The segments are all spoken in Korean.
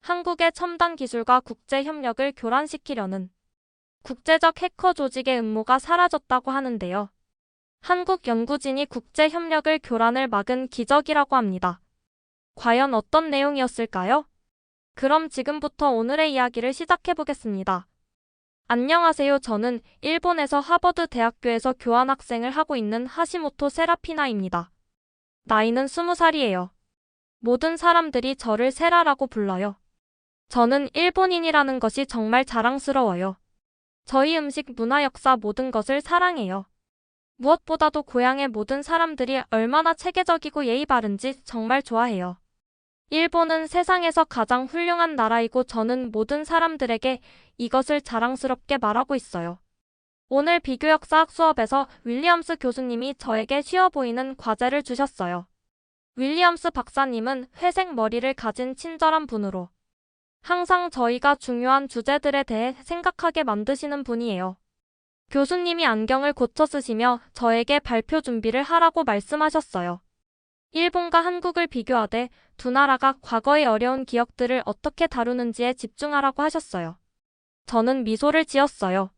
한국의 첨단 기술과 국제 협력을 교란시키려는 국제적 해커 조직의 음모가 사라졌다고 하는데요. 한국 연구진이 국제 협력을 교란을 막은 기적이라고 합니다. 과연 어떤 내용이었을까요? 그럼 지금부터 오늘의 이야기를 시작해보겠습니다. 안녕하세요. 저는 일본에서 하버드 대학교에서 교환학생을 하고 있는 하시모토 세라피나입니다. 나이는 20살이에요. 모든 사람들이 저를 세라라고 불러요. 저는 일본인이라는 것이 정말 자랑스러워요. 저희 음식, 문화, 역사 모든 것을 사랑해요. 무엇보다도 고향의 모든 사람들이 얼마나 체계적이고 예의 바른지 정말 좋아해요. 일본은 세상에서 가장 훌륭한 나라이고 저는 모든 사람들에게 이것을 자랑스럽게 말하고 있어요. 오늘 비교역사학 수업에서 윌리엄스 교수님이 저에게 쉬워 보이는 과제를 주셨어요. 윌리엄스 박사님은 회색 머리를 가진 친절한 분으로 항상 저희가 중요한 주제들에 대해 생각하게 만드시는 분이에요. 교수님이 안경을 고쳐 쓰시며 저에게 발표 준비를 하라고 말씀하셨어요. 일본과 한국을 비교하되 두 나라가 과거의 어려운 기억들을 어떻게 다루는지에 집중하라고 하셨어요. 저는 미소를 지었어요.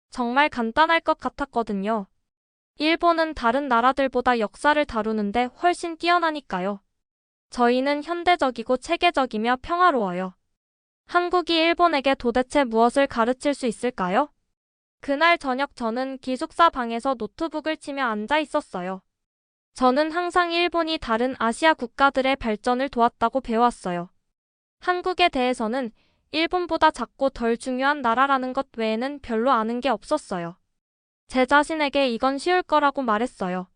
정말 간단할 것 같았거든요. 일본은 다른 나라들보다 역사를 다루는데 훨씬 뛰어나니까요. 저희는 현대적이고 체계적이며 평화로워요. 한국이 일본에게 도대체 무엇을 가르칠 수 있을까요? 그날 저녁 저는 기숙사 방에서 노트북을 치며 앉아 있었어요. 저는 항상 일본이 다른 아시아 국가들의 발전을 도왔다고 배웠어요. 한국에 대해서는 일본보다 작고 덜 중요한 나라라는 것 외에는 별로 아는 게 없었어요. 제 자신에게 이건 쉬울 거라고 말했어요.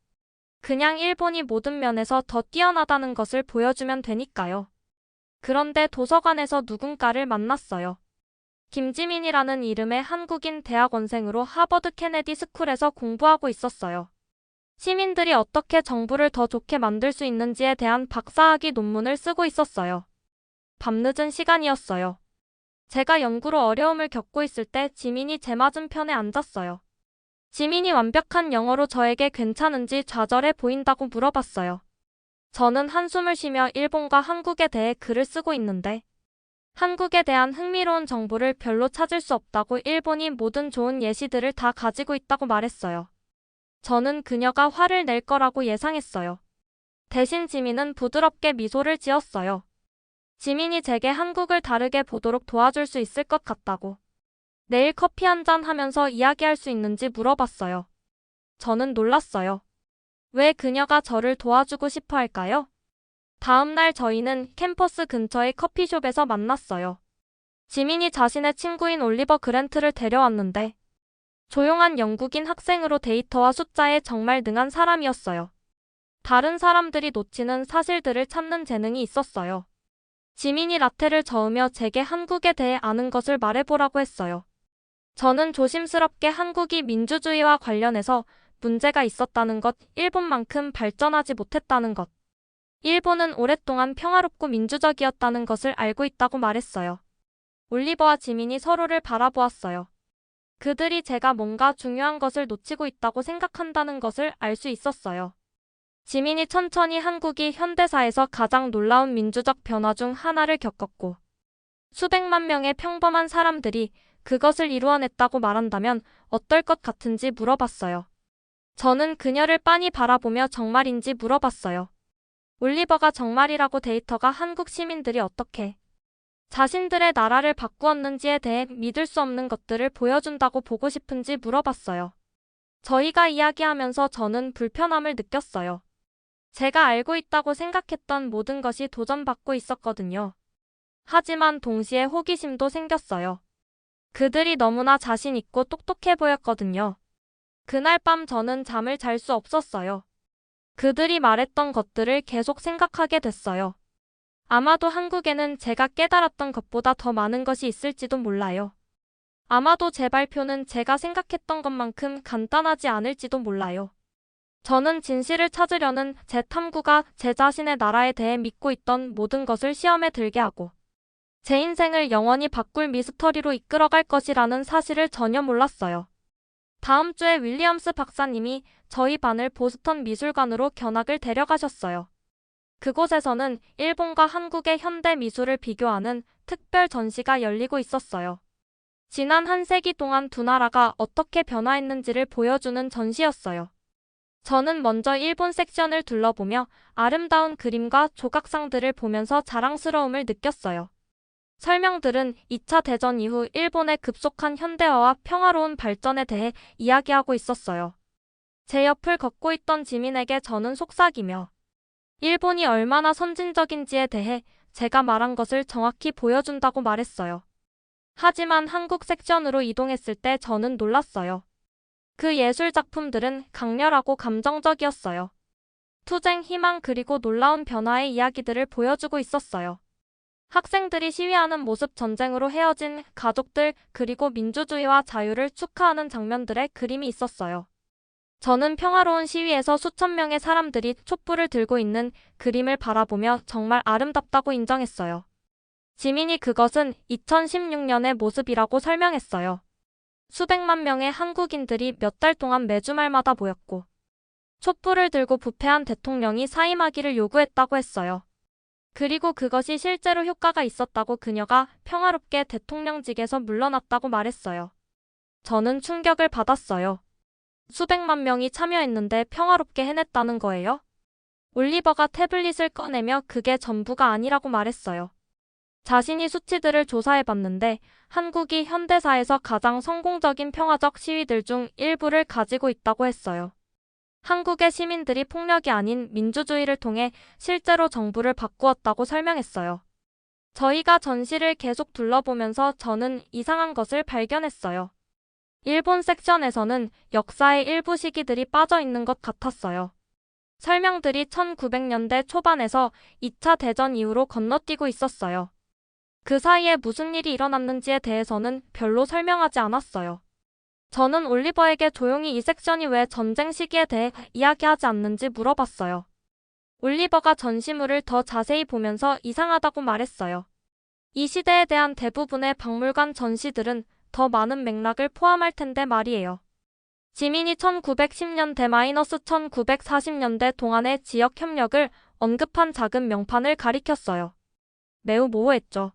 그냥 일본이 모든 면에서 더 뛰어나다는 것을 보여주면 되니까요. 그런데 도서관에서 누군가를 만났어요. 김지민이라는 이름의 한국인 대학원생으로 하버드 케네디 스쿨에서 공부하고 있었어요. 시민들이 어떻게 정부를 더 좋게 만들 수 있는지에 대한 박사학위 논문을 쓰고 있었어요. 밤늦은 시간이었어요. 제가 연구로 어려움을 겪고 있을 때 지민이 제 맞은편에 앉았어요. 지민이 완벽한 영어로 저에게 괜찮은지 좌절해 보인다고 물어봤어요. 저는 한숨을 쉬며 일본과 한국에 대해 글을 쓰고 있는데 한국에 대한 흥미로운 정보를 별로 찾을 수 없다고 일본이 모든 좋은 예시들을 다 가지고 있다고 말했어요. 저는 그녀가 화를 낼 거라고 예상했어요. 대신 지민은 부드럽게 미소를 지었어요. 지민이 제게 한국을 다르게 보도록 도와줄 수 있을 것 같다고. 내일 커피 한잔 하면서 이야기할 수 있는지 물어봤어요. 저는 놀랐어요. 왜 그녀가 저를 도와주고 싶어 할까요? 다음 날 저희는 캠퍼스 근처의 커피숍에서 만났어요. 지민이 자신의 친구인 올리버 그랜트를 데려왔는데 조용한 영국인 학생으로 데이터와 숫자에 정말 능한 사람이었어요. 다른 사람들이 놓치는 사실들을 찾는 재능이 있었어요. 지민이 라테를 저으며 제게 한국에 대해 아는 것을 말해보라고 했어요. 저는 조심스럽게 한국이 민주주의와 관련해서 문제가 있었다는 것, 일본만큼 발전하지 못했다는 것, 일본은 오랫동안 평화롭고 민주적이었다는 것을 알고 있다고 말했어요. 올리버와 지민이 서로를 바라보았어요. 그들이 제가 뭔가 중요한 것을 놓치고 있다고 생각한다는 것을 알 수 있었어요. 지민이 천천히 한국이 현대사에서 가장 놀라운 민주적 변화 중 하나를 겪었고 수백만 명의 평범한 사람들이 그것을 이루어냈다고 말한다면 어떨 것 같은지 물어봤어요. 저는 그녀를 빤히 바라보며 정말인지 물어봤어요. 올리버가 정말이라고 데이터가 한국 시민들이 어떻게 자신들의 나라를 바꾸었는지에 대해 믿을 수 없는 것들을 보여준다고 보고 싶은지 물어봤어요. 저희가 이야기하면서 저는 불편함을 느꼈어요. 제가 알고 있다고 생각했던 모든 것이 도전받고 있었거든요. 하지만 동시에 호기심도 생겼어요. 그들이 너무나 자신 있고 똑똑해 보였거든요. 그날 밤 저는 잠을 잘 수 없었어요. 그들이 말했던 것들을 계속 생각하게 됐어요. 아마도 한국에는 제가 깨달았던 것보다 더 많은 것이 있을지도 몰라요. 아마도 제 발표는 제가 생각했던 것만큼 간단하지 않을지도 몰라요. 저는 진실을 찾으려는 제 탐구가 제 자신의 나라에 대해 믿고 있던 모든 것을 시험에 들게 하고 제 인생을 영원히 바꿀 미스터리로 이끌어갈 것이라는 사실을 전혀 몰랐어요. 다음 주에 윌리엄스 박사님이 저희 반을 보스턴 미술관으로 견학을 데려가셨어요. 그곳에서는 일본과 한국의 현대 미술을 비교하는 특별 전시가 열리고 있었어요. 지난 한 세기 동안 두 나라가 어떻게 변화했는지를 보여주는 전시였어요. 저는 먼저 일본 섹션을 둘러보며 아름다운 그림과 조각상들을 보면서 자랑스러움을 느꼈어요. 설명들은 2차 대전 이후 일본의 급속한 현대화와 평화로운 발전에 대해 이야기하고 있었어요. 제 옆을 걷고 있던 지민에게 저는 속삭이며 일본이 얼마나 선진적인지에 대해 제가 말한 것을 정확히 보여준다고 말했어요. 하지만 한국 섹션으로 이동했을 때 저는 놀랐어요. 그 예술 작품들은 강렬하고 감정적이었어요. 투쟁, 희망 그리고 놀라운 변화의 이야기들을 보여주고 있었어요. 학생들이 시위하는 모습, 전쟁으로 헤어진 가족들, 그리고 민주주의와 자유를 축하하는 장면들의 그림이 있었어요. 저는 평화로운 시위에서 수천 명의 사람들이 촛불을 들고 있는 그림을 바라보며 정말 아름답다고 인정했어요. 지민이 그것은 2016년의 모습이라고 설명했어요. 수백만 명의 한국인들이 몇 달 동안 매주 말마다 모였고 촛불을 들고 부패한 대통령이 사임하기를 요구했다고 했어요. 그리고 그것이 실제로 효과가 있었다고, 그녀가 평화롭게 대통령직에서 물러났다고 말했어요. 저는 충격을 받았어요. 수백만 명이 참여했는데 평화롭게 해냈다는 거예요? 올리버가 태블릿을 꺼내며 그게 전부가 아니라고 말했어요. 자신이 수치들을 조사해봤는데 한국이 현대사에서 가장 성공적인 평화적 시위들 중 일부를 가지고 있다고 했어요. 한국의 시민들이 폭력이 아닌 민주주의를 통해 실제로 정부를 바꾸었다고 설명했어요. 저희가 전시를 계속 둘러보면서 저는 이상한 것을 발견했어요. 일본 섹션에서는 역사의 일부 시기들이 빠져 있는 것 같았어요. 설명들이 1900년대 초반에서 2차 대전 이후로 건너뛰고 있었어요. 그 사이에 무슨 일이 일어났는지에 대해서는 별로 설명하지 않았어요. 저는 올리버에게 조용히 이 섹션이 왜 전쟁 시기에 대해 이야기하지 않는지 물어봤어요. 올리버가 전시물을 더 자세히 보면서 이상하다고 말했어요. 이 시대에 대한 대부분의 박물관 전시들은 더 많은 맥락을 포함할 텐데 말이에요. 지민이 1910년대-1940년대 동안의 지역 협력을 언급한 작은 명판을 가리켰어요. 매우 모호했죠.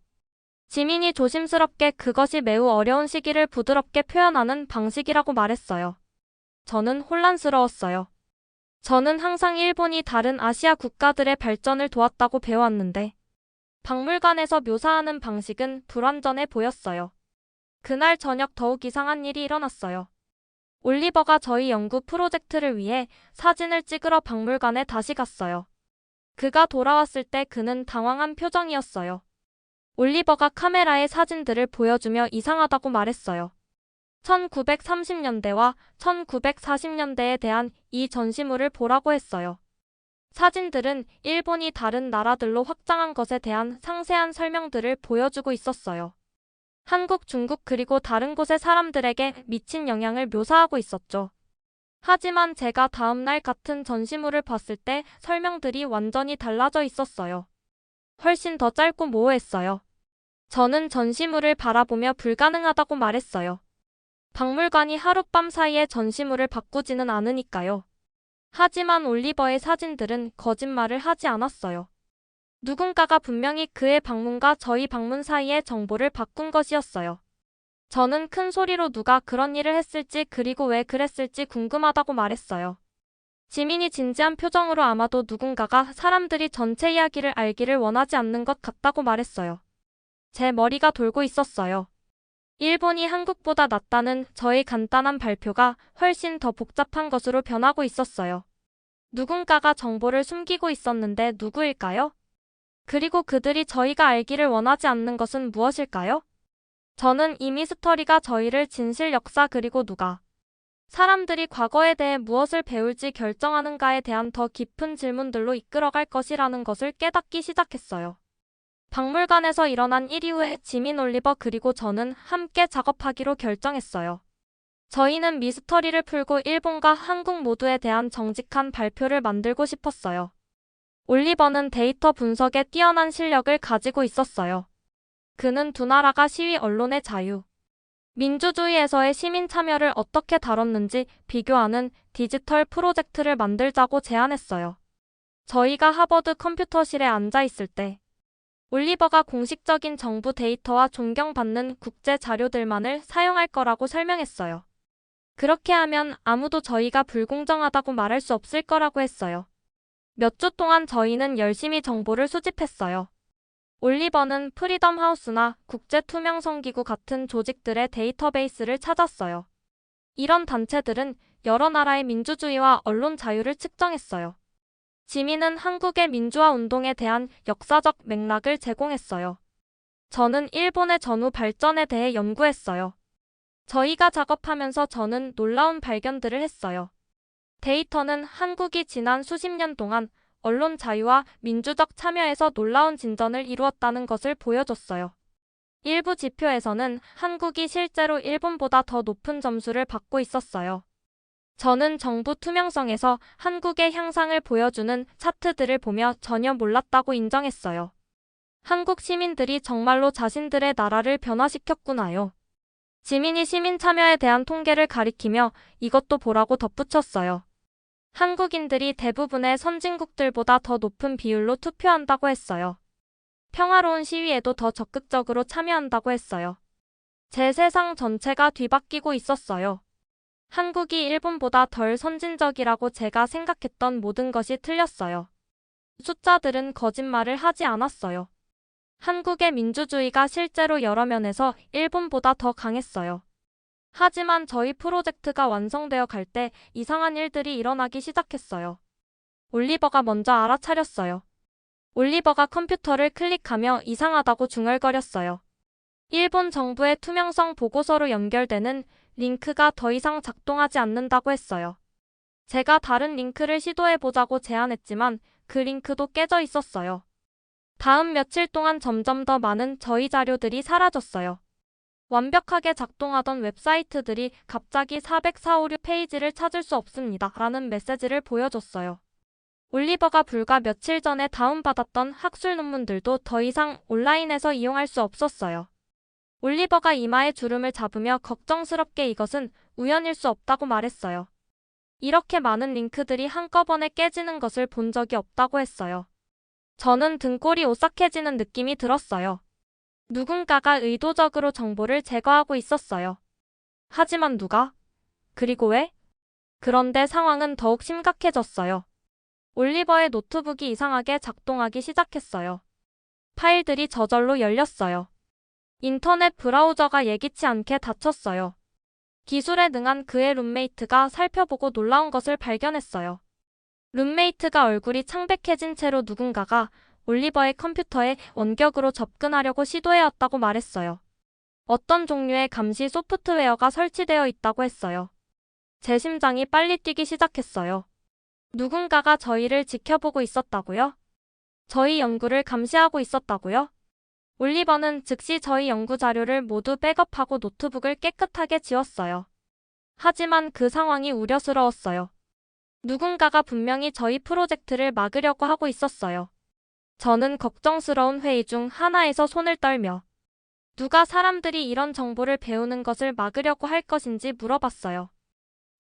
지민이 조심스럽게 그것이 매우 어려운 시기를 부드럽게 표현하는 방식이라고 말했어요. 저는 혼란스러웠어요. 저는 항상 일본이 다른 아시아 국가들의 발전을 도왔다고 배워왔는데 박물관에서 묘사하는 방식은 불완전해 보였어요. 그날 저녁 더욱 이상한 일이 일어났어요. 올리버가 저희 연구 프로젝트를 위해 사진을 찍으러 박물관에 다시 갔어요. 그가 돌아왔을 때 그는 당황한 표정이었어요. 올리버가 카메라에 사진들을 보여주며 이상하다고 말했어요. 1930년대와 1940년대에 대한 이 전시물을 보라고 했어요. 사진들은 일본이 다른 나라들로 확장한 것에 대한 상세한 설명들을 보여주고 있었어요. 한국, 중국 그리고 다른 곳의 사람들에게 미친 영향을 묘사하고 있었죠. 하지만 제가 다음날 같은 전시물을 봤을 때 설명들이 완전히 달라져 있었어요. 훨씬 더 짧고 모호했어요. 저는 전시물을 바라보며 불가능하다고 말했어요. 박물관이 하룻밤 사이에 전시물을 바꾸지는 않으니까요. 하지만 올리버의 사진들은 거짓말을 하지 않았어요. 누군가가 분명히 그의 방문과 저희 방문 사이의 정보를 바꾼 것이었어요. 저는 큰 소리로 누가 그런 일을 했을지 그리고 왜 그랬을지 궁금하다고 말했어요. 지민이 진지한 표정으로 아마도 누군가가 사람들이 전체 이야기를 알기를 원하지 않는 것 같다고 말했어요. 제 머리가 돌고 있었어요. 일본이 한국보다 낫다는 저의 간단한 발표가 훨씬 더 복잡한 것으로 변하고 있었어요. 누군가가 정보를 숨기고 있었는데 누구일까요? 그리고 그들이 저희가 알기를 원하지 않는 것은 무엇일까요? 저는 이 미스터리가 저희를 진실, 역사 그리고 누가 사람들이 과거에 대해 무엇을 배울지 결정하는가에 대한 더 깊은 질문들로 이끌어갈 것이라는 것을 깨닫기 시작했어요. 박물관에서 일어난 일 이후에 지민, 올리버 그리고 저는 함께 작업하기로 결정했어요. 저희는 미스터리를 풀고 일본과 한국 모두에 대한 정직한 발표를 만들고 싶었어요. 올리버는 데이터 분석에 뛰어난 실력을 가지고 있었어요. 그는 두 나라가 시위, 언론의 자유, 민주주의에서의 시민 참여를 어떻게 다뤘는지 비교하는 디지털 프로젝트를 만들자고 제안했어요. 저희가 하버드 컴퓨터실에 앉아 있을 때 올리버가 공식적인 정부 데이터와 존경받는 국제 자료들만을 사용할 거라고 설명했어요. 그렇게 하면 아무도 저희가 불공정하다고 말할 수 없을 거라고 했어요. 몇 주 동안 저희는 열심히 정보를 수집했어요. 올리버는 프리덤 하우스나 국제투명성기구 같은 조직들의 데이터베이스를 찾았어요. 이런 단체들은 여러 나라의 민주주의와 언론 자유를 측정했어요. 지민은 한국의 민주화 운동에 대한 역사적 맥락을 제공했어요. 저는 일본의 전후 발전에 대해 연구했어요. 저희가 작업하면서 저는 놀라운 발견들을 했어요. 데이터는 한국이 지난 수십 년 동안 언론 자유와 민주적 참여에서 놀라운 진전을 이루었다는 것을 보여줬어요. 일부 지표에서는 한국이 실제로 일본보다 더 높은 점수를 받고 있었어요. 저는 정부 투명성에서 한국의 향상을 보여주는 차트들을 보며 전혀 몰랐다고 인정했어요. 한국 시민들이 정말로 자신들의 나라를 변화시켰구나요. 지민이 시민 참여에 대한 통계를 가리키며 이것도 보라고 덧붙였어요. 한국인들이 대부분의 선진국들보다 더 높은 비율로 투표한다고 했어요. 평화로운 시위에도 더 적극적으로 참여한다고 했어요. 제 세상 전체가 뒤바뀌고 있었어요. 한국이 일본보다 덜 선진적이라고 제가 생각했던 모든 것이 틀렸어요. 숫자들은 거짓말을 하지 않았어요. 한국의 민주주의가 실제로 여러 면에서 일본보다 더 강했어요. 하지만 저희 프로젝트가 완성되어 갈 때 이상한 일들이 일어나기 시작했어요. 올리버가 먼저 알아차렸어요. 올리버가 컴퓨터를 클릭하며 이상하다고 중얼거렸어요. 일본 정부의 투명성 보고서로 연결되는 링크가 더 이상 작동하지 않는다고 했어요. 제가 다른 링크를 시도해보자고 제안했지만 그 링크도 깨져 있었어요. 다음 며칠 동안 점점 더 많은 저희 자료들이 사라졌어요. 완벽하게 작동하던 웹사이트들이 갑자기 446 페이지를 찾을 수 없습니다. 라는 메시지를 보여줬어요. 올리버가 불과 며칠 전에 다운받았던 학술 논문들도 더 이상 온라인에서 이용할 수 없었어요. 올리버가 이마에 주름을 잡으며 걱정스럽게 이것은 우연일 수 없다고 말했어요. 이렇게 많은 링크들이 한꺼번에 깨지는 것을 본 적이 없다고 했어요. 저는 등골이 오싹해지는 느낌이 들었어요. 누군가가 의도적으로 정보를 제거하고 있었어요. 하지만 누가? 그리고 왜? 그런데 상황은 더욱 심각해졌어요. 올리버의 노트북이 이상하게 작동하기 시작했어요. 파일들이 저절로 열렸어요. 인터넷 브라우저가 예기치 않게 닫혔어요. 기술에 능한 그의 룸메이트가 살펴보고 놀라운 것을 발견했어요. 룸메이트가 얼굴이 창백해진 채로 누군가가 올리버의 컴퓨터에 원격으로 접근하려고 시도해왔다고 말했어요. 어떤 종류의 감시 소프트웨어가 설치되어 있다고 했어요. 제 심장이 빨리 뛰기 시작했어요. 누군가가 저희를 지켜보고 있었다고요? 저희 연구를 감시하고 있었다고요? 올리버는 즉시 저희 연구 자료를 모두 백업하고 노트북을 깨끗하게 지웠어요. 하지만 그 상황이 우려스러웠어요. 누군가가 분명히 저희 프로젝트를 막으려고 하고 있었어요. 저는 걱정스러운 회의 중 하나에서 손을 떨며 누가 사람들이 이런 정보를 배우는 것을 막으려고 할 것인지 물어봤어요.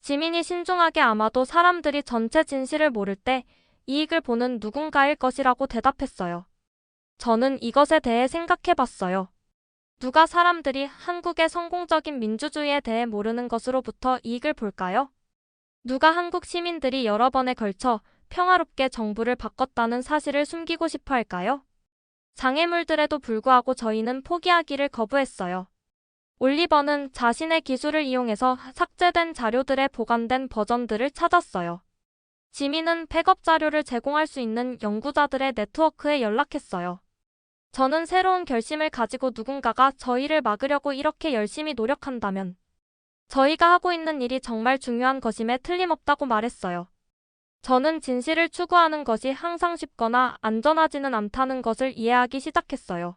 지민이 신중하게 아마도 사람들이 전체 진실을 모를 때 이익을 보는 누군가일 것이라고 대답했어요. 저는 이것에 대해 생각해봤어요. 누가 사람들이 한국의 성공적인 민주주의에 대해 모르는 것으로부터 이익을 볼까요? 누가 한국 시민들이 여러 번에 걸쳐 평화롭게 정부를 바꿨다는 사실을 숨기고 싶어 할까요? 장애물들에도 불구하고 저희는 포기하기를 거부했어요. 올리버는 자신의 기술을 이용해서 삭제된 자료들의 보관된 버전들을 찾았어요. 지민은 백업 자료를 제공할 수 있는 연구자들의 네트워크에 연락했어요. 저는 새로운 결심을 가지고 누군가가 저희를 막으려고 이렇게 열심히 노력한다면 저희가 하고 있는 일이 정말 중요한 것임에 틀림없다고 말했어요. 저는 진실을 추구하는 것이 항상 쉽거나 안전하지는 않다는 것을 이해하기 시작했어요.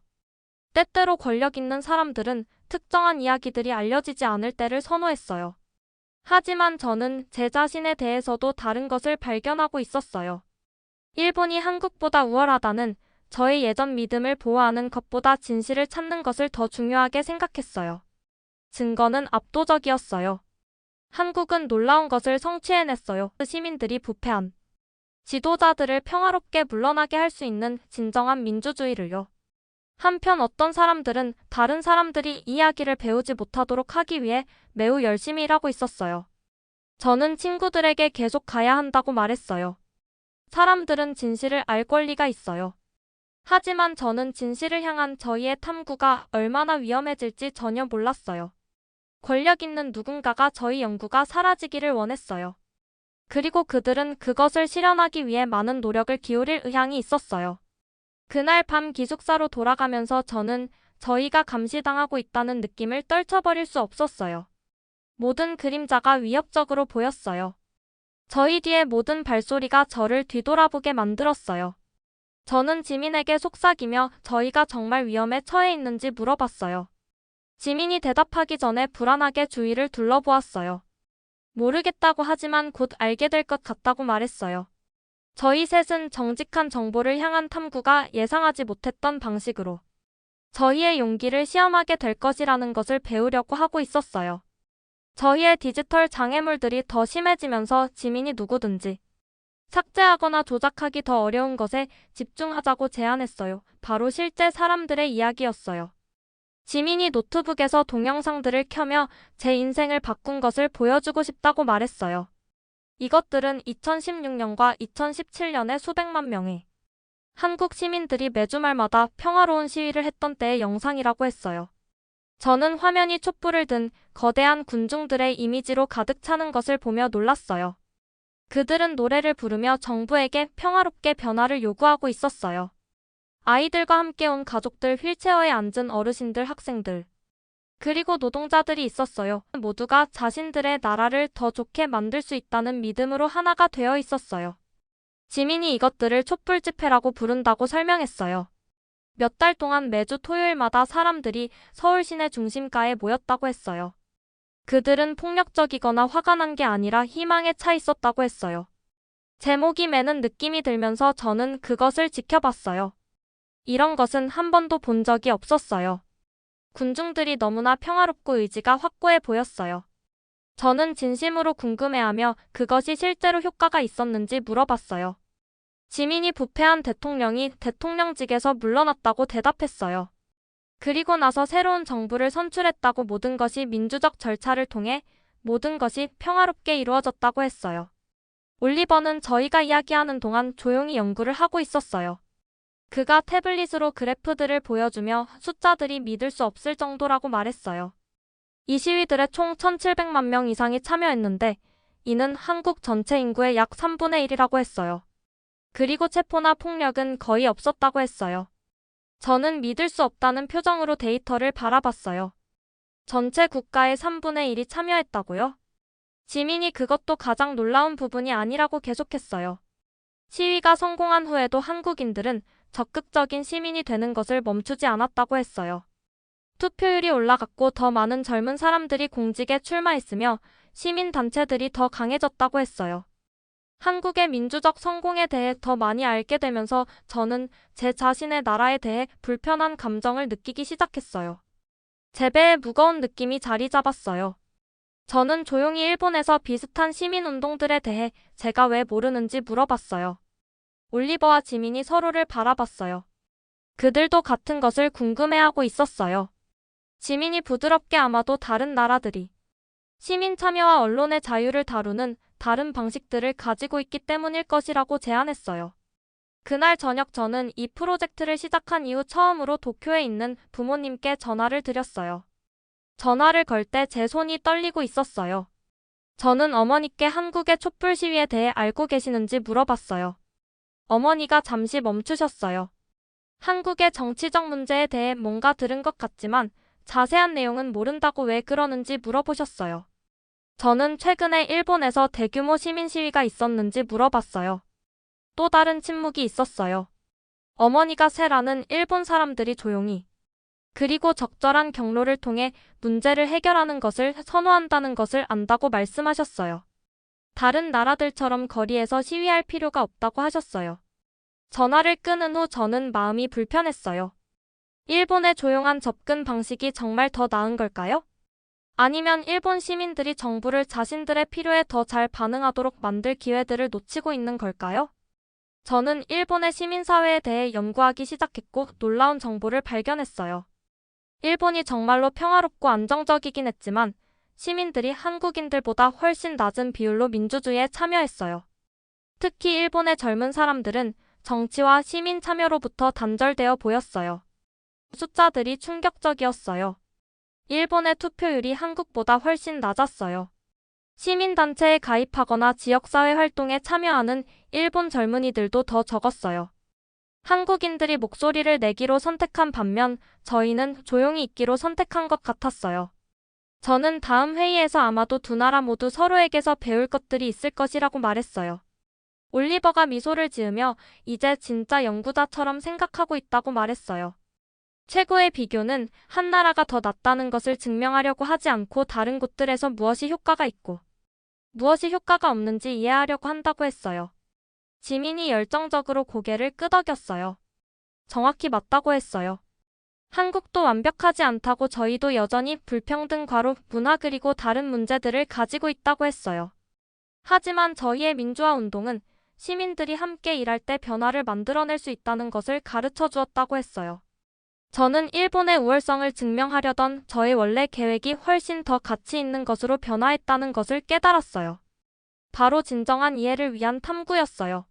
때때로 권력 있는 사람들은 특정한 이야기들이 알려지지 않을 때를 선호했어요. 하지만 저는 제 자신에 대해서도 다른 것을 발견하고 있었어요. 일본이 한국보다 우월하다는 저의 예전 믿음을 보호하는 것보다 진실을 찾는 것을 더 중요하게 생각했어요. 증거는 압도적이었어요. 한국은 놀라운 것을 성취해냈어요. 시민들이 부패한 지도자들을 평화롭게 물러나게 할 수 있는 진정한 민주주의를요. 한편 어떤 사람들은 다른 사람들이 이야기를 배우지 못하도록 하기 위해 매우 열심히 일하고 있었어요. 저는 친구들에게 계속 가야 한다고 말했어요. 사람들은 진실을 알 권리가 있어요. 하지만 저는 진실을 향한 저희의 탐구가 얼마나 위험해질지 전혀 몰랐어요. 권력 있는 누군가가 저희 연구가 사라지기를 원했어요. 그리고 그들은 그것을 실현하기 위해 많은 노력을 기울일 의향이 있었어요. 그날 밤 기숙사로 돌아가면서 저는 저희가 감시당하고 있다는 느낌을 떨쳐버릴 수 없었어요. 모든 그림자가 위협적으로 보였어요. 저희 뒤의 모든 발소리가 저를 뒤돌아보게 만들었어요. 저는 지민에게 속삭이며 저희가 정말 위험에 처해 있는지 물어봤어요. 지민이 대답하기 전에 불안하게 주위를 둘러보았어요. 모르겠다고 하지만 곧 알게 될 것 같다고 말했어요. 저희 셋은 정직한 정보를 향한 탐구가 예상하지 못했던 방식으로 저희의 용기를 시험하게 될 것이라는 것을 배우려고 하고 있었어요. 저희의 디지털 장애물들이 더 심해지면서 지민이 누구든지 삭제하거나 조작하기 더 어려운 것에 집중하자고 제안했어요. 바로 실제 사람들의 이야기였어요. 지민이 노트북에서 동영상들을 켜며 제 인생을 바꾼 것을 보여주고 싶다고 말했어요. 이것들은 2016년과 2017년에 수백만 명의 한국 시민들이 매주 말마다 평화로운 시위를 했던 때의 영상이라고 했어요. 저는 화면이 촛불을 든 거대한 군중들의 이미지로 가득 차는 것을 보며 놀랐어요. 그들은 노래를 부르며 정부에게 평화롭게 변화를 요구하고 있었어요. 아이들과 함께 온 가족들, 휠체어에 앉은 어르신들, 학생들, 그리고 노동자들이 있었어요. 모두가 자신들의 나라를 더 좋게 만들 수 있다는 믿음으로 하나가 되어 있었어요. 지민이 이것들을 촛불 집회라고 부른다고 설명했어요. 몇 달 동안 매주 토요일마다 사람들이 서울 시내 중심가에 모였다고 했어요. 그들은 폭력적이거나 화가 난 게 아니라 희망에 차 있었다고 했어요. 제목이 매는 느낌이 들면서 저는 그것을 지켜봤어요. 이런 것은 한 번도 본 적이 없었어요. 군중들이 너무나 평화롭고 의지가 확고해 보였어요. 저는 진심으로 궁금해하며 그것이 실제로 효과가 있었는지 물어봤어요. 지민이 부패한 대통령이 대통령직에서 물러났다고 대답했어요. 그리고 나서 새로운 정부를 선출했다고, 모든 것이 민주적 절차를 통해 모든 것이 평화롭게 이루어졌다고 했어요. 올리버는 저희가 이야기하는 동안 조용히 연구를 하고 있었어요. 그가 태블릿으로 그래프들을 보여주며 숫자들이 믿을 수 없을 정도라고 말했어요. 이 시위들에 총 1,700만 명 이상이 참여했는데 이는 한국 전체 인구의 약 3분의 1이라고 했어요. 그리고 체포나 폭력은 거의 없었다고 했어요. 저는 믿을 수 없다는 표정으로 데이터를 바라봤어요. 전체 국가의 3분의 1이 참여했다고요? 지민이 그것도 가장 놀라운 부분이 아니라고 계속했어요. 시위가 성공한 후에도 한국인들은 적극적인 시민이 되는 것을 멈추지 않았다고 했어요. 투표율이 올라갔고 더 많은 젊은 사람들이 공직에 출마했으며 시민단체들이 더 강해졌다고 했어요. 한국의 민주적 성공에 대해 더 많이 알게 되면서 저는 제 자신의 나라에 대해 불편한 감정을 느끼기 시작했어요. 제 배에 무거운 느낌이 자리 잡았어요. 저는 조용히 일본에서 비슷한 시민운동들에 대해 제가 왜 모르는지 물어봤어요. 올리버와 지민이 서로를 바라봤어요. 그들도 같은 것을 궁금해하고 있었어요. 지민이 부드럽게, 아마도 다른 나라들이 시민 참여와 언론의 자유를 다루는 다른 방식들을 가지고 있기 때문일 것이라고 제안했어요. 그날 저녁 저는 이 프로젝트를 시작한 이후 처음으로 도쿄에 있는 부모님께 전화를 드렸어요. 전화를 걸 때 제 손이 떨리고 있었어요. 저는 어머니께 한국의 촛불 시위에 대해 알고 계시는지 물어봤어요. 어머니가 잠시 멈추셨어요. 한국의 정치적 문제에 대해 뭔가 들은 것 같지만 자세한 내용은 모른다고 왜 그러는지 물어보셨어요. 저는 최근에 일본에서 대규모 시민 시위가 있었는지 물어봤어요. 또 다른 침묵이 있었어요. 어머니가 세라는 일본 사람들이 조용히 그리고 적절한 경로를 통해 문제를 해결하는 것을 선호한다는 것을 안다고 말씀하셨어요. 다른 나라들처럼 거리에서 시위할 필요가 없다고 하셨어요. 전화를 끊은 후 저는 마음이 불편했어요. 일본의 조용한 접근 방식이 정말 더 나은 걸까요? 아니면 일본 시민들이 정부를 자신들의 필요에 더 잘 반응하도록 만들 기회들을 놓치고 있는 걸까요? 저는 일본의 시민사회에 대해 연구하기 시작했고 놀라운 정보를 발견했어요. 일본이 정말로 평화롭고 안정적이긴 했지만 시민들이 한국인들보다 훨씬 낮은 비율로 민주주의에 참여했어요. 특히 일본의 젊은 사람들은 정치와 시민 참여로부터 단절되어 보였어요. 숫자들이 충격적이었어요. 일본의 투표율이 한국보다 훨씬 낮았어요. 시민단체에 가입하거나 지역사회 활동에 참여하는 일본 젊은이들도 더 적었어요. 한국인들이 목소리를 내기로 선택한 반면 저희는 조용히 있기로 선택한 것 같았어요. 저는 다음 회의에서 아마도 두 나라 모두 서로에게서 배울 것들이 있을 것이라고 말했어요. 올리버가 미소를 지으며 이제 진짜 연구자처럼 생각하고 있다고 말했어요. 최고의 비교는 한 나라가 더 낫다는 것을 증명하려고 하지 않고 다른 곳들에서 무엇이 효과가 있고 무엇이 효과가 없는지 이해하려고 한다고 했어요. 지민이 열정적으로 고개를 끄덕였어요. 정확히 맞다고 했어요. 한국도 완벽하지 않다고 저희도 여전히 불평등 과로 문화 그리고 다른 문제들을 가지고 있다고 했어요. 하지만 저희의 민주화 운동은 시민들이 함께 일할 때 변화를 만들어낼 수 있다는 것을 가르쳐 주었다고 했어요. 저는 일본의 우월성을 증명하려던 저의 원래 계획이 훨씬 더 가치 있는 것으로 변화했다는 것을 깨달았어요. 바로 진정한 이해를 위한 탐구였어요.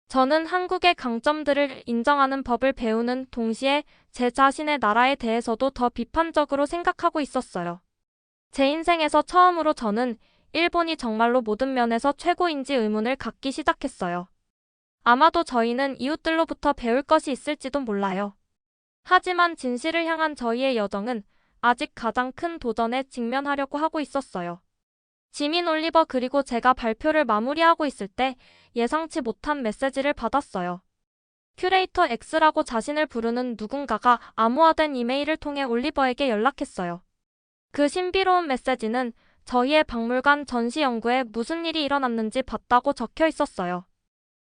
저는 한국의 강점들을 인정하는 법을 배우는 동시에 제 자신의 나라에 대해서도 더 비판적으로 생각하고 있었어요. 제 인생에서 처음으로 저는 일본이 정말로 모든 면에서 최고인지 의문을 갖기 시작했어요. 아마도 저희는 이웃들로부터 배울 것이 있을지도 몰라요. 하지만 진실을 향한 저희의 여정은 아직 가장 큰 도전에 직면하려고 하고 있었어요. 지민 올리버 그리고 제가 발표를 마무리하고 있을 때 예상치 못한 메시지를 받았어요. 큐레이터 X라고 자신을 부르는 누군가가 암호화된 이메일을 통해 올리버에게 연락했어요. 그 신비로운 메시지는 저희의 박물관 전시 연구에 무슨 일이 일어났는지 봤다고 적혀 있었어요.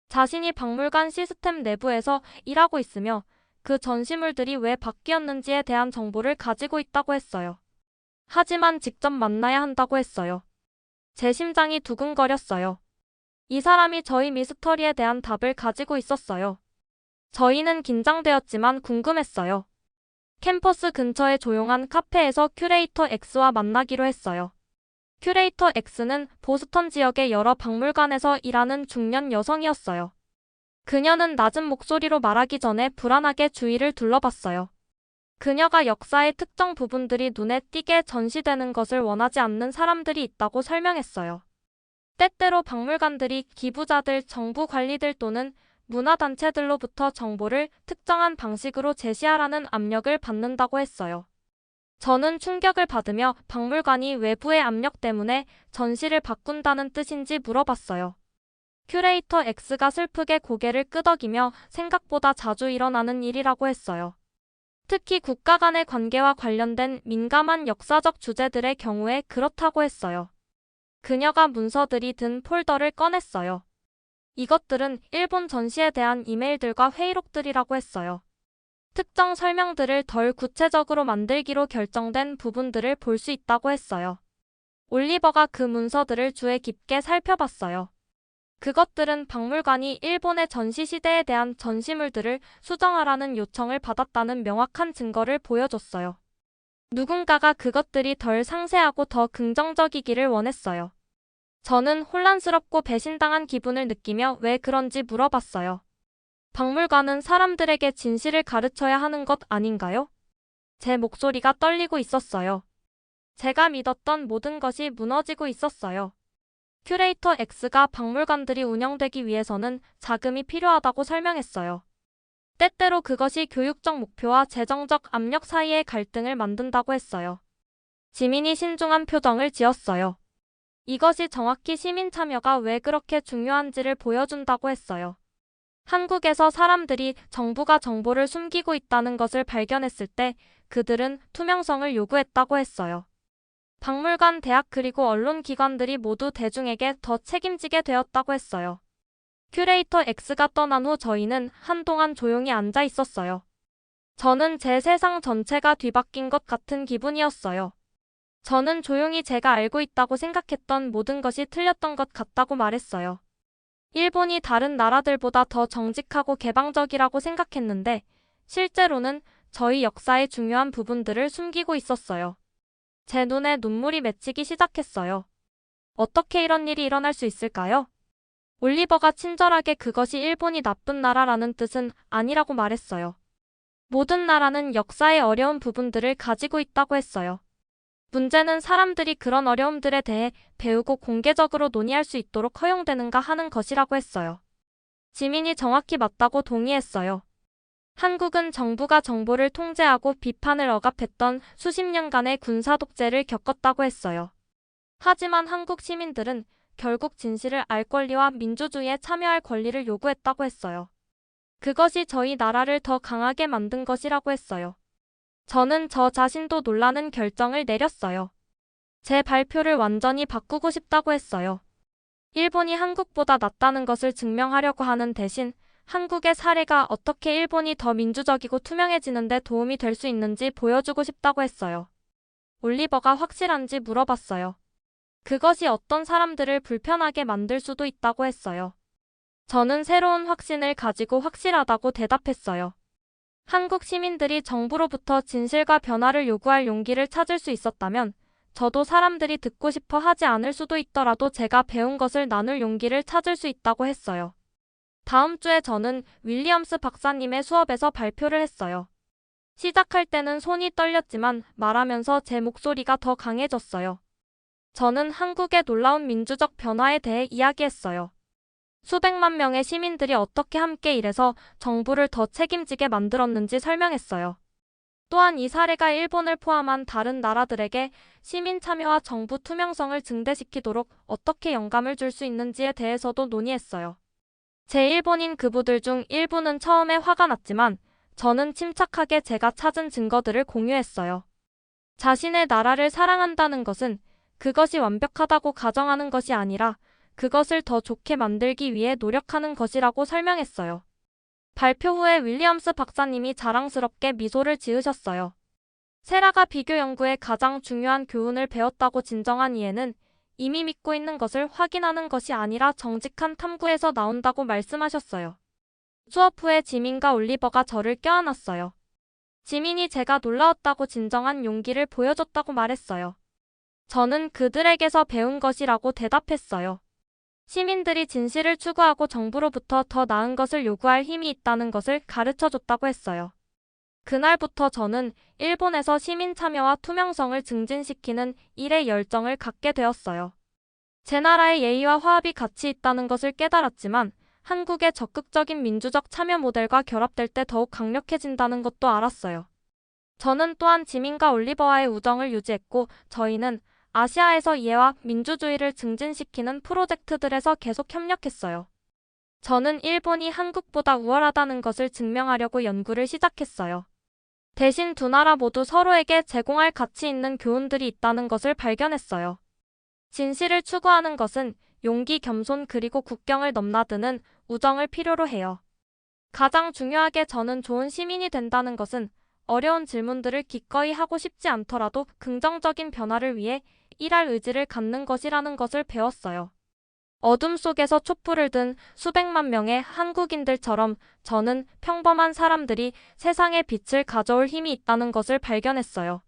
자신이 박물관 시스템 내부에서 일하고 있으며 그 전시물들이 왜 바뀌었는지에 대한 정보를 가지고 있다고 했어요. 하지만 직접 만나야 한다고 했어요. 제 심장이 두근거렸어요. 이 사람이 저희 미스터리에 대한 답을 가지고 있었어요. 저희는 긴장되었지만 궁금했어요. 캠퍼스 근처의 조용한 카페에서 큐레이터 X와 만나기로 했어요. 큐레이터 X는 보스턴 지역의 여러 박물관에서 일하는 중년 여성이었어요. 그녀는 낮은 목소리로 말하기 전에 불안하게 주위를 둘러봤어요. 그녀가 역사의 특정 부분들이 눈에 띄게 전시되는 것을 원하지 않는 사람들이 있다고 설명했어요. 때때로 박물관들이 기부자들, 정부 관리들 또는 문화단체들로부터 정보를 특정한 방식으로 제시하라는 압력을 받는다고 했어요. 저는 충격을 받으며 박물관이 외부의 압력 때문에 전시를 바꾼다는 뜻인지 물어봤어요. 큐레이터 X가 슬프게 고개를 끄덕이며 생각보다 자주 일어나는 일이라고 했어요. 특히 국가 간의 관계와 관련된 민감한 역사적 주제들의 경우에 그렇다고 했어요. 그녀가 문서들이 든 폴더를 꺼냈어요. 이것들은 일본 전시에 대한 이메일들과 회의록들이라고 했어요. 특정 설명들을 덜 구체적으로 만들기로 결정된 부분들을 볼 수 있다고 했어요. 올리버가 그 문서들을 주의 깊게 살펴봤어요. 그것들은 박물관이 일본의 전시 시대에 대한 전시물들을 수정하라는 요청을 받았다는 명확한 증거를 보여줬어요. 누군가가 그것들이 덜 상세하고 더 긍정적이기를 원했어요. 저는 혼란스럽고 배신당한 기분을 느끼며 왜 그런지 물어봤어요. 박물관은 사람들에게 진실을 가르쳐야 하는 것 아닌가요? 제 목소리가 떨리고 있었어요. 제가 믿었던 모든 것이 무너지고 있었어요. 큐레이터 X가 박물관들이 운영되기 위해서는 자금이 필요하다고 설명했어요. 때때로 그것이 교육적 목표와 재정적 압력 사이의 갈등을 만든다고 했어요. 지민이 신중한 표정을 지었어요. 이것이 정확히 시민 참여가 왜 그렇게 중요한지를 보여준다고 했어요. 한국에서 사람들이 정부가 정보를 숨기고 있다는 것을 발견했을 때 그들은 투명성을 요구했다고 했어요. 박물관, 대학 그리고 언론기관들이 모두 대중에게 더 책임지게 되었다고 했어요. 큐레이터 X가 떠난 후 저희는 한동안 조용히 앉아 있었어요. 저는 제 세상 전체가 뒤바뀐 것 같은 기분이었어요. 저는 조용히 제가 알고 있다고 생각했던 모든 것이 틀렸던 것 같다고 말했어요. 일본이 다른 나라들보다 더 정직하고 개방적이라고 생각했는데 실제로는 저희 역사의 중요한 부분들을 숨기고 있었어요. 제 눈에 눈물이 맺히기 시작했어요. 어떻게 이런 일이 일어날 수 있을까요? 올리버가 친절하게 그것이 일본이 나쁜 나라라는 뜻은 아니라고 말했어요. 모든 나라는 역사의 어려운 부분들을 가지고 있다고 했어요. 문제는 사람들이 그런 어려움들에 대해 배우고 공개적으로 논의할 수 있도록 허용되는가 하는 것이라고 했어요. 지민이 정확히 맞다고 동의했어요. 한국은 정부가 정보를 통제하고 비판을 억압했던 수십 년간의 군사 독재를 겪었다고 했어요. 하지만 한국 시민들은 결국 진실을 알 권리와 민주주의에 참여할 권리를 요구했다고 했어요. 그것이 저희 나라를 더 강하게 만든 것이라고 했어요. 저는 저 자신도 놀라는 결정을 내렸어요. 제 발표를 완전히 바꾸고 싶다고 했어요. 일본이 한국보다 낫다는 것을 증명하려고 하는 대신 한국의 사례가 어떻게 일본이 더 민주적이고 투명해지는 데 도움이 될 수 있는지 보여주고 싶다고 했어요. 올리버가 확실한지 물어봤어요. 그것이 어떤 사람들을 불편하게 만들 수도 있다고 했어요. 저는 새로운 확신을 가지고 확실하다고 대답했어요. 한국 시민들이 정부로부터 진실과 변화를 요구할 용기를 찾을 수 있었다면 저도 사람들이 듣고 싶어 하지 않을 수도 있더라도 제가 배운 것을 나눌 용기를 찾을 수 있다고 했어요. 다음 주에 저는 윌리엄스 박사님의 수업에서 발표를 했어요. 시작할 때는 손이 떨렸지만 말하면서 제 목소리가 더 강해졌어요. 저는 한국의 놀라운 민주적 변화에 대해 이야기했어요. 수백만 명의 시민들이 어떻게 함께 일해서 정부를 더 책임지게 만들었는지 설명했어요. 또한 이 사례가 일본을 포함한 다른 나라들에게 시민 참여와 정부 투명성을 증대시키도록 어떻게 영감을 줄 수 있는지에 대해서도 논의했어요. 제 일본인 그부들 중 일부는 처음에 화가 났지만 저는 침착하게 제가 찾은 증거들을 공유했어요. 자신의 나라를 사랑한다는 것은 그것이 완벽하다고 가정하는 것이 아니라 그것을 더 좋게 만들기 위해 노력하는 것이라고 설명했어요. 발표 후에 윌리엄스 박사님이 자랑스럽게 미소를 지으셨어요. 세라가 비교 연구의 가장 중요한 교훈을 배웠다고 진정한 이해는 이미 믿고 있는 것을 확인하는 것이 아니라 정직한 탐구에서 나온다고 말씀하셨어요. 수업 후에 지민과 올리버가 저를 껴안았어요. 지민이 제가 놀라웠다고 진정한 용기를 보여줬다고 말했어요. 저는 그들에게서 배운 것이라고 대답했어요. 시민들이 진실을 추구하고 정부로부터 더 나은 것을 요구할 힘이 있다는 것을 가르쳐줬다고 했어요. 그날부터 저는 일본에서 시민 참여와 투명성을 증진시키는 일에 열정을 갖게 되었어요. 제 나라의 예의와 화합이 같이 있다는 것을 깨달았지만 한국의 적극적인 민주적 참여 모델과 결합될 때 더욱 강력해진다는 것도 알았어요. 저는 또한 지민과 올리버와의 우정을 유지했고 저희는 아시아에서 이해와 민주주의를 증진시키는 프로젝트들에서 계속 협력했어요. 저는 일본이 한국보다 우월하다는 것을 증명하려고 연구를 시작했어요. 대신 두 나라 모두 서로에게 제공할 가치 있는 교훈들이 있다는 것을 발견했어요. 진실을 추구하는 것은 용기, 겸손 그리고 국경을 넘나드는 우정을 필요로 해요. 가장 중요하게 저는 좋은 시민이 된다는 것은 어려운 질문들을 기꺼이 하고 싶지 않더라도 긍정적인 변화를 위해 일할 의지를 갖는 것이라는 것을 배웠어요. 어둠 속에서 촛불을 든 수백만 명의 한국인들처럼 저는 평범한 사람들이 세상에 빛을 가져올 힘이 있다는 것을 발견했어요.